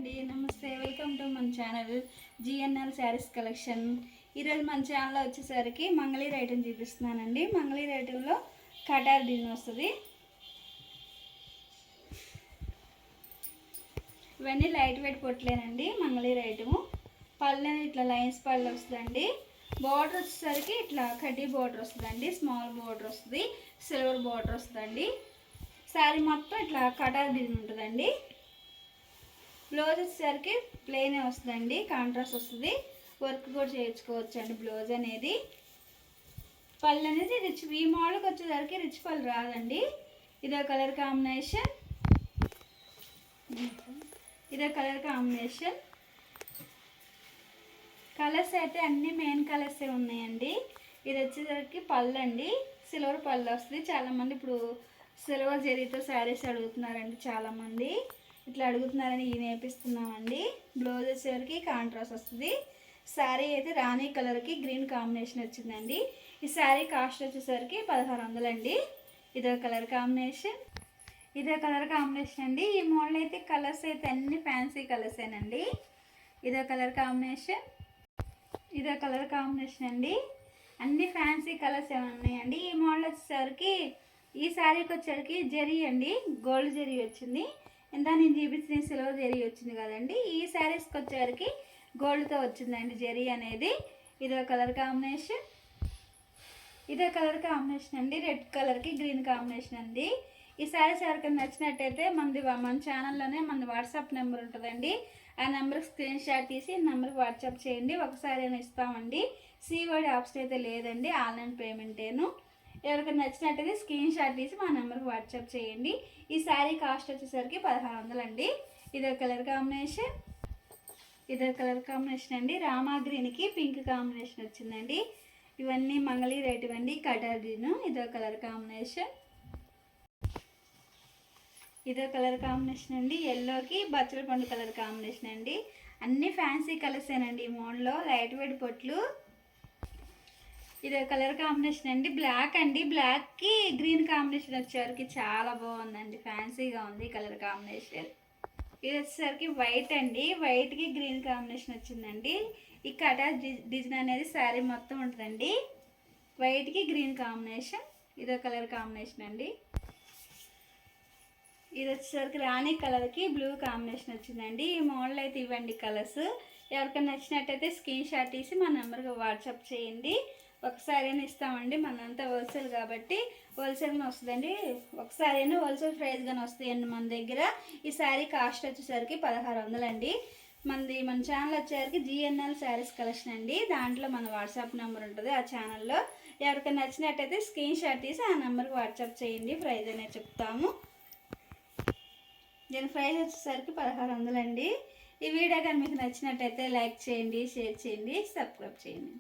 అండి నమస్తే welcome to మన ఛానల్ జిఎన్ఎల్ శారీస్ కలెక్షన్. ఈరోజు మన ఛానల్లో వచ్చేసరికి మంగళీర్ ఐటెం చూపిస్తున్నానండి. మంగళీర్ ఐటెంలో కటార్ డిజైన్ వస్తుంది. ఇవన్నీ లైట్ వెయిట్ పొట్లేనండి. మంగళీర్ ఐటము పళ్ళు ఇట్లా లైన్స్ పళ్ళు వస్తుందండి. బార్డర్ వచ్చేసరికి ఇట్లా కడ్డీ బార్డర్ వస్తుందండి. స్మాల్ బార్డర్ వస్తుంది, సిల్వర్ బార్డర్ వస్తుందండి. శారీ మొత్తం ఇట్లా కటార్ డిజైన్ ఉంటుందండి. బ్లౌజ్ వచ్చేసరికి ప్లెయిన్ వస్తుందండి, కాంట్రాస్ట్ వస్తుంది. వర్క్ కూడా చేయించుకోవచ్చు అండి. బ్లౌజ్ అనేది పళ్ళు అనేది రిచ్ ఈ మోడల్కి వచ్చేసరికి రిచ్ పళ్ళు రాదండి. ఇదో కలర్ కాంబినేషన్, కలర్స్ అయితే అన్ని మెయిన్ కలర్సే ఉన్నాయండి. ఇది వచ్చేసరికి పళ్ళు అండి, సిల్వర్ పళ్ళు వస్తుంది. చాలామంది ఇప్పుడు సిల్వర్ జరీతో శారీస్ అడుగుతున్నారండి. చాలామంది ఇట్లా అడుగుతున్నారని ఇవి నేర్పిస్తున్నామండి. బ్లౌజ్ వచ్చేసరికి కాంట్రాస్ట్ వస్తుంది. శారీ అయితే రాణి కలర్కి గ్రీన్ కాంబినేషన్ వచ్చిందండి. ఈ శారీ కాస్ట్ వచ్చేసరికి 1600 అండి. ఇదో కలర్ కాంబినేషన్ అండి. ఈ మోడల్ అయితే కలర్స్ అయితే అన్ని ఫ్యాన్సీ కలర్సేనండి. ఇదో కలర్ కాంబినేషన్ అండి. అన్ని ఫ్యాన్సీ కలర్స్ ఉన్నాయండి. ఈ మోడల్ వచ్చేసరికి ఈ శారీకి వచ్చేసరికి జరీ అండి, గోల్డ్ జరీ వచ్చింది. ఇందా నేను చూపించిన సిల్వర్ జరీ వచ్చింది కదండి. ఈ శారీస్కి వచ్చేసరికి గోల్డ్తో వచ్చిందండి జరీ అనేది. ఇదో కలర్ కాంబినేషన్ అండి. రెడ్ కలర్కి గ్రీన్ కాంబినేషన్ అండి. ఈ శారీస్ ఎవరికైనా నచ్చినట్టయితే మన ఛానల్లోనే మన వాట్సాప్ నెంబర్ ఉంటుందండి. ఆ నెంబర్కి స్క్రీన్ షాట్ తీసి నెంబర్కి వాట్సాప్ చేయండి. ఒకసారి అయినా ఇస్తామండి. సిఓడి ఆప్షన్ అయితే లేదండి, ఆన్లైన్ పేమెంటేను. ఎవరికైనా నచ్చినట్టయితే స్క్రీన్ షాట్ తీసి మా నెంబర్కి వాట్సాప్ చేయండి. ఈ శారీ కాస్ట్ వచ్చేసరికి 1600 అండి. ఇదో కలర్ కాంబినేషన్ అండి. రామా గ్రీన్కి పింక్ కాంబినేషన్ వచ్చిందండి. ఇవన్నీ మంగళీర్ రేట్ అండి, కటార్ డిజైన్. ఇదో కలర్ కాంబినేషన్ అండి. ఎల్లోకి బచ్చల పండు కలర్ కాంబినేషన్ అండి. అన్ని ఫ్యాన్సీ కలర్సేనండి. ఈ మోడల్లో లైట్ వెయిట్ పొట్లు. ఇదో కలర్ కాంబినేషన్ అండి. బ్లాక్ అండి, బ్లాక్కి గ్రీన్ కాంబినేషన్ వచ్చేసరికి చాలా బాగుందండి. ఫ్యాన్సీగా ఉంది కలర్ కాంబినేషన్. ఇది వచ్చేసరికి వైట్ అండి, వైట్కి గ్రీన్ కాంబినేషన్ వచ్చిందండి. ఈ కటార్ డిజైన్ అనేది శారీ మొత్తం ఉంటుందండి. వైట్కి గ్రీన్ కాంబినేషన్. ఇదో కలర్ కాంబినేషన్ అండి. ఇది వచ్చేసరికి రాణి కలర్కి బ్లూ కాంబినేషన్ వచ్చిందండి. ఈ మోడల్ అయితే ఇవ్వండి కలర్స్. ఎవరికైనా నచ్చినట్టయితే స్క్రీన్ షాట్ తీసి మా నెంబర్కి వాట్సాప్ చేయండి. ఒకసారైనా ఇస్తామండి. మనంతా హోల్సేల్ కాబట్టి హోల్సేల్గా వస్తుందండి. ఒకసారైనా హోల్సేల్ ప్రైస్గానే వస్తాయండి మన దగ్గర. ఈ శారీ కాస్ట్ వచ్చేసరికి 1600 అండి. మన ఛానల్ వచ్చేసరికి జిఎన్ఎల్ శారీస్ కలెక్షన్ అండి. దాంట్లో మన వాట్సాప్ నెంబర్ ఉంటుంది. ఆ ఛానల్లో ఎవరికైనా నచ్చినట్టయితే స్క్రీన్ షాట్ తీసి ఆ నెంబర్కి వాట్సాప్ చేయండి. ప్రైజ్ అనేది చెప్తాము. దీని ప్రైస్ వచ్చేసరికి 1600 అండి. ఈ వీడియో కానీ మీకు నచ్చినట్టయితే లైక్ చేయండి, షేర్ చేయండి, సబ్స్క్రైబ్ చేయండి.